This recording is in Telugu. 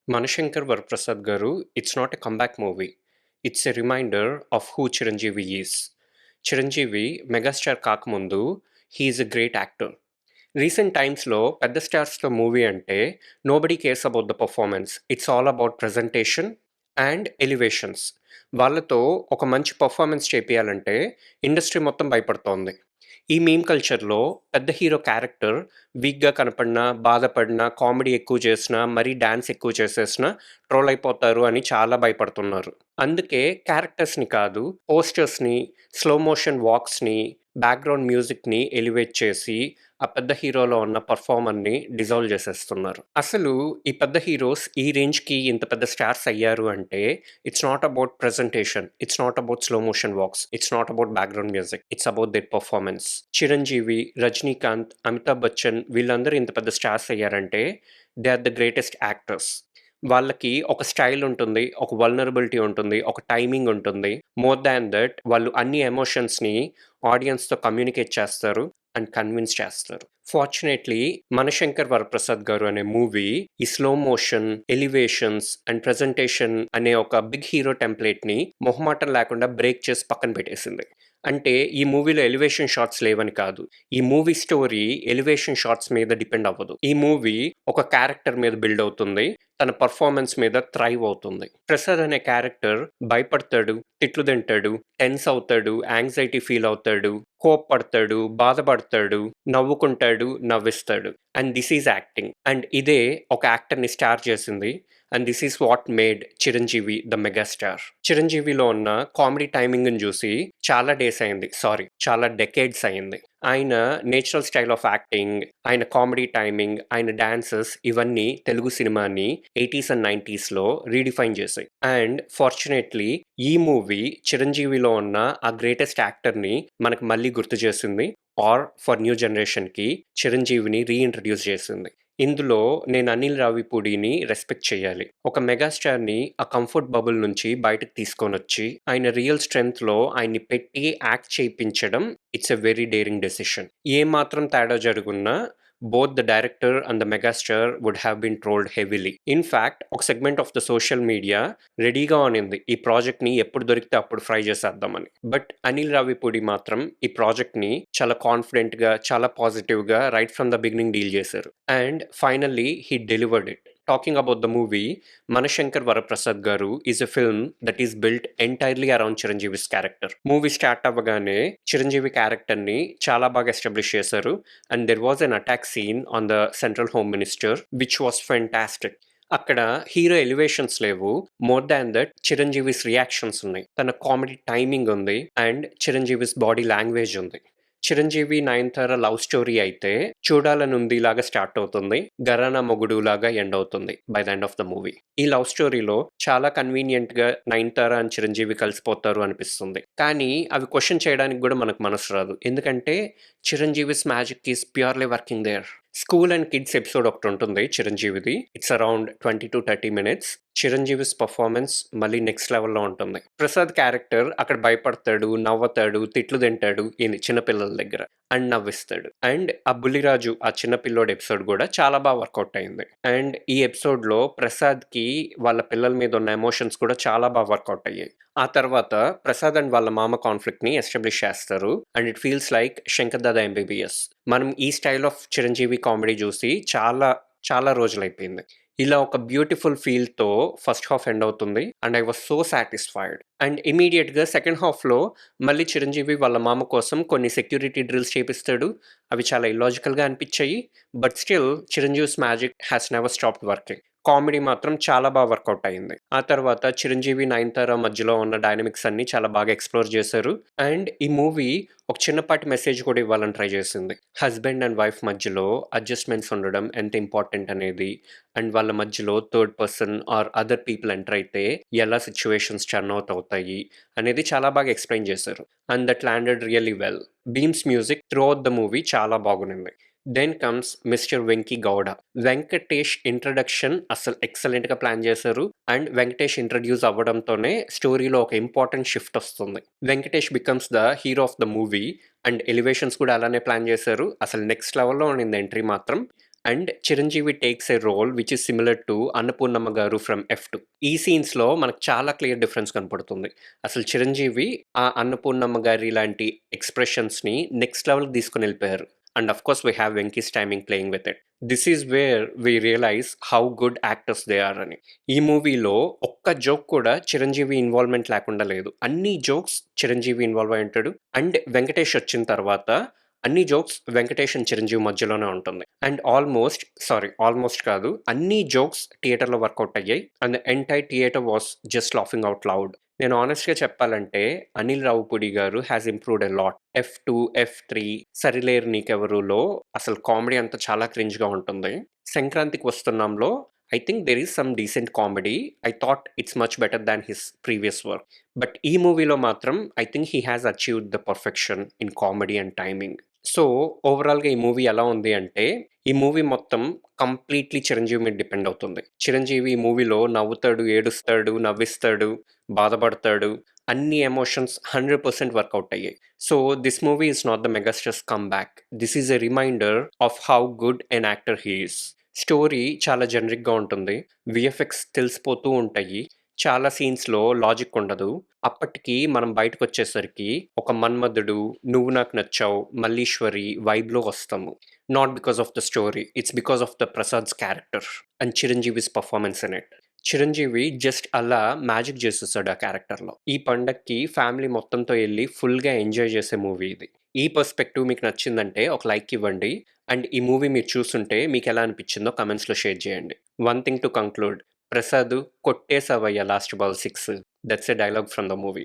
Manishankar Varaprasad Garu, it's not a comeback movie. It's a reminder of who Chiranjeevi is. Chiranjeevi, megastar కాకముందు, he is a great actor. Recent టైమ్స్లో పెద్ద స్టార్స్తో మూవీ అంటే nobody cares about the performance. It's all about presentation and elevations. వాళ్ళతో ఒక మంచి పర్ఫార్మెన్స్ చేపియాలంటే ఇండస్ట్రీ మొత్తం భయపడుతోంది. ఈ మీమ్ కల్చర్లో పెద్ద హీరో క్యారెక్టర్ వీక్గా కనపడినా, బాధపడినా, కామెడీ ఎక్కువ చేసినా, మరీ డాన్స్ ఎక్కువ చేసేసినా ట్రోల్ అయిపోతారు అని చాలా భయపడుతున్నారు. అందుకే క్యారెక్టర్స్ని కాదు, పోస్టర్స్ని, స్లో మోషన్ వాక్స్ని, బ్యాక్గ్రౌండ్ మ్యూజిక్ని ఎలివేట్ చేసి ఆ పెద్ద హీరోలో ఉన్న పర్ఫార్మర్ని డిజాల్వ్ చేసేస్తున్నారు. అసలు ఈ పెద్ద హీరోస్ ఈ రేంజ్కి ఇంత పెద్ద స్టార్స్ అయ్యారు అంటే it's not about presentation, it's not about slow motion walks, it's not about background music, it's about their performance. Chiranjeevi, Rajinikanth, Amitabh Bachchan వీళ్ళందరూ ఇంత పెద్ద స్టార్స్ అయ్యారంటే they are the greatest actors. వాళ్ళకి ఒక స్టైల్ ఉంటుంది, ఒక వల్నరబిలిటీ ఉంటుంది, ఒక టైమింగ్ ఉంటుంది. మోర్ దాన్ దట్ వాళ్ళు అన్ని ఎమోషన్స్ని ఆడియన్స్తో కమ్యూనికేట్ చేస్తారు అండ్ కన్విన్స్ చేస్తారు. ఫార్చునేట్లీ మనశంకర్ వరప్రసాద్ గారు అనే మూవీ ఈ slow motion, elevations and presentation అనే ఒక బిగ్ హీరో టెంప్లెట్ని మొహమాటం లేకుండా బ్రేక్ చేసి పక్కన పెట్టేసింది. అంటే ఈ మూవీలో ఎలివేషన్ షాట్స్ లేవని కాదు, ఈ మూవీ స్టోరీ ఎలివేషన్ షాట్స్ మీద డిపెండ్ అవ్వదు. ఈ మూవీ ఒక క్యారెక్టర్ మీద బిల్డ్ అవుతుంది, తన పర్ఫార్మెన్స్ మీద థ్రైవ్ అవుతుంది. ప్రసాద్ అనే క్యారెక్టర్ భయపడతాడు, తిట్లు తింటాడు, టెన్స్ అవుతాడు, యాంగ్జైటీ ఫీల్ అవుతాడు, కోప్పడతాడు, బాధపడతాడు, నవ్వుకుంటాడు, నవ్విస్తాడు. And this is acting. And ఇదే ఒక యాక్టర్ని స్టార్ చేసింది. And this is what made Chiranjeevi the megastar. చిరంజీవిలో ఉన్న కామెడీ టైమింగ్ని చూసి చాలా డేస్ అయింది, చాలా డెకేడ్స్ అయింది. ఆయన నేచురల్ స్టైల్ ఆఫ్ యాక్టింగ్, ఆయన కామెడీ టైమింగ్, ఆయన డాన్సెస్ ఇవన్నీ తెలుగు సినిమాని 80s అండ్ 90sలో రీడిఫైన్ చేశాయి. అండ్ ఫార్చునేట్లీ ఈ మూవీ చిరంజీవిలో ఉన్న ఆ గ్రేటెస్ట్ యాక్టర్ని మనకు మళ్ళీ గుర్తు చేసింది, ఆర్ ఫర్ న్యూ జనరేషన్కి చిరంజీవిని రీఇంట్రడ్యూస్ చేసింది. ఇందులో నేను అనిల్ రావిపూడిని రెస్పెక్ట్ చేయాలి. ఒక మెగాస్టార్ని ఆ కంఫర్ట్ బబుల్ నుంచి బయటకు తీసుకొని వచ్చి ఆయన రియల్ స్ట్రెంగ్త్లో ఆయన్ని పెట్టి యాక్ట్ చేయించడం it's a very daring decision. ఏ మాత్రం తేడా జరుగున్నా both the director and the megastar would have been trolled heavily. In fact, ఒక segment of the social media రెడీగా ఉంది ఈ ప్రాజెక్ట్ని ఎప్పుడు దొరికితే అప్పుడు ఫ్రై చేసేద్దామని. బట్ అనిల్ రావిపూడి మాత్రం ఈ ప్రాజెక్ట్ని చాలా కాన్ఫిడెంట్గా, చాలా పాజిటివ్గా right from the beginning deal చేశారు. And finally he delivered it. Talking about the movie, Manashankar Varaprasad garu is a film that is built entirely around Chiranjeevi's character. Movie start అవ్వగానే చిరంజీవి క్యారెక్టర్ని చాలా బాగా ఎస్టాబ్లిష్ చేశారు. And there was an attack scene on the central home minister which was fantastic. అక్కడ హీరో ఎలివేషన్స్ లేవు, more than that Chiranjeevi's reactions ఉన్నాయి, తన కామెడీ టైమింగ్ ఉంది, అండ్ చిరంజీవిస్ బాడీ లాంగ్వేజ్ ఉంది. చిరంజీవి నయనతార లవ్ స్టోరీ అయితే చూడాలనుంది లాగా స్టార్ట్ అవుతుంది, గరానా మొగుడు లాగా ఎండ్ అవుతుంది by the end of the movie. ఈ లవ్ స్టోరీలో చాలా కన్వీనియంట్ గా నయనతార అండ్ చిరంజీవి కలిసిపోతారు అనిపిస్తుంది, కానీ అవి క్వశ్చన్ చేయడానికి కూడా మనకు మనసు రాదు, ఎందుకంటే Chiranjeevi's magic is purely working there. School and kids episode ఒకటి ఉంటుంది చిరంజీవిది, it's around 20 to 30 minutes. Chiranjeevi's performance మళ్ళీ నెక్స్ట్ లెవెల్లో ఉంటుంది. ప్రసాద్ క్యారెక్టర్ అక్కడ భయపడతాడు, నవ్వుతాడు, తిట్లు తింటాడు చిన్నపిల్లల దగ్గర, అండ్ నవ్విస్తాడు. అండ్ ఆ బుల్లిరాజు ఆ చిన్నపిల్లోడు ఎపిసోడ్ కూడా చాలా బాగా వర్కౌట్ అయింది. అండ్ ఈ ఎపిసోడ్లో ప్రసాద్కి వాళ్ళ పిల్లల మీద ఉన్న ఎమోషన్స్ కూడా చాలా బాగా వర్కౌట్ అయ్యాయి. ఆ తర్వాత ప్రసాద్ అండ్ వాళ్ళ మామ కాన్ఫ్లిక్ట్ని ఎస్టాబ్లిష్ చేస్తారు, and it feels like Shankar Dada MBBS. మనం ఈ స్టైల్ ఆఫ్ చిరంజీవి కామెడీ చూసి చాలా చాలా రోజులైపోయింది. ఇలా ఒక బ్యూటిఫుల్ ఫీల్తో ఫస్ట్ హాఫ్ ఎండ్ అవుతుంది, and I was so satisfied. And ఇమీడియట్గా సెకండ్ హాఫ్లో మళ్ళీ చిరంజీవి వాళ్ళ మామ కోసం కొన్ని సెక్యూరిటీ డ్రిల్స్ చేపిస్తాడు. అవి చాలా ఇల్లాజికల్గా అనిపించాయి, but still Chiranjeevi's magic has never stopped working. Comedy మాత్రం చాలా బాగా వర్కౌట్ అయింది. ఆ తర్వాత చిరంజీవి నయనతార మధ్యలో ఉన్న డైనమిక్స్ అన్ని చాలా బాగా ఎక్స్ప్లోర్ చేశారు. అండ్ ఈ మూవీ ఒక చిన్నపాటి మెసేజ్ కూడా ఇవ్వాలని ట్రై చేసింది. హస్బెండ్ అండ్ వైఫ్ మధ్యలో అడ్జస్ట్మెంట్స్ ఉండడం ఎంత ఇంపార్టెంట్ అనేది, అండ్ వాళ్ళ మధ్యలో third person are other people enter అయితే ఎలా సిచ్యువేషన్స్ టర్న్ అవుట్ అవుతాయి అనేది చాలా బాగా ఎక్స్ప్లెయిన్ చేశారు. And that landed really well. Bheems music throughout the movie చాలా బాగుంది. Then comes mister Venky Gowda. Venkatesh introduction అసలు ఎక్సలెంట్గా ప్లాన్ చేశారు, అండ్ వెంకటేష్ ఇంట్రడ్యూస్ అవ్వడంతోనే స్టోరీలో ఒక ఇంపార్టెంట్ షిఫ్ట్ వస్తుంది. Venkatesh becomes the hero of the movie, and elevations కూడా అలానే ప్లాన్ చేశారు. అసలు నెక్స్ట్ లెవెల్లో ఉండింది ఎంట్రీ మాత్రం. And Chiranjeevi takes a role which is similar to Annapurnamma garu from F2. ఈ సీన్స్‌లో మనకు చాలా క్లియర్ డిఫరెన్స్ కనపడుతుంది. అసలు చిరంజీవి ఆ అన్నపూర్ణమ్మ గారి లాంటి ఎక్స్‌ప్రెషన్స్‌ని నెక్స్ట్ లెవెల్‌కి తీసుకొనెళ్ళిపోయారు. And of course we have Venky's timing playing with it. This is where we realise how good actors they are అని. ఈ మూవీలో ఒక్క జోక్ కూడా చిరంజీవి ఇన్వాల్వ్‌మెంట్ లేకుండా లేదు. అన్ని జోక్స్ చిరంజీవి ఇన్వాల్వ్ అయి ఉంటాడు. అండ్ వెంకటేష్ వచ్చిన తర్వాత అన్ని జోక్స్ వెంకటేష్ అండ్ చిరంజీవి మధ్యలోనే ఉంటుంది. అండ్ ఆల్మోస్ట్ కాదు, అన్ని జోక్స్ థియేటర్‌లో వర్కౌట్ అయ్యాయి. And the entire theatre was just laughing out loud. నేను హానెస్ట్‌గా చెప్పాలంటే Anil Ravipudi garu has improved a lot. F2, F3, 'Sarileru నీకెవరు'లో అసలు కామెడీ అంతా చాలా క్రింజ్‌గా ఉంటుంది. 'సంక్రాంతికి వస్తున్నాం'లో I think there is some decent comedy. I thought it's much better than his previous work. But ఈ మూవీలో మాత్రం I think he has achieved the perfection in comedy and timing. So, ఓవరాల్‌గా ఈ మూవీ ఎలా ఉంది అంటే, ఈ మూవీ మొత్తం కంప్లీట్‌లీ చిరంజీవి మీద డిపెండ్ అవుతుంది. చిరంజీవి ఈ మూవీలో నవ్వుతాడు, ఏడుస్తాడు, నవ్విస్తాడు, బాధపడతాడు. అన్ని ఎమోషన్స్ 100% వర్కౌట్ అయ్యాయి. So, this movie is not the megastar's comeback. This is a reminder of how good an actor he is. Story చాలా జనరిక్‌గా ఉంటుంది. వీఎఫ్ఎక్స్ తెలిసిపోతూ ఉంటాయి. చాలా సీన్స్‌లో లాజిక్ ఉండదు. అప్పటికి మనం బయటకొచ్చేసరికి ఒక 'మన్మధుడు', 'నువ్వు నాకు నచ్చావు', 'మల్లీశ్వరి' వైబ్‌లో వస్తాము. Not because of the story. It's because of the Prasad's character and Chiranjeevi's performance in it. Chiranjeevi just అలా మ్యాజిక్ చేసేసాడు ఆ క్యారెక్టర్‌లో. ఈ పండక్కి ఫ్యామిలీ మొత్తంతో ఎళ్లి ఫుల్‌గా ఎంజాయ్ చేసే మూవీ ఇది. ఈ పర్స్పెక్టివ్ మీకు నచ్చిందంటే ఒక లైక్ ఇవ్వండి. అండ్ ఈ మూవీ మీరు చూసుంటే మీకెలా అనిపిచ్చిందో కామెంట్స్‌లో షేర్ చేయండి. One thing to conclude, 'Prasad కొట్టేసావయ్యా last ball 6' that's a dialogue from the movie.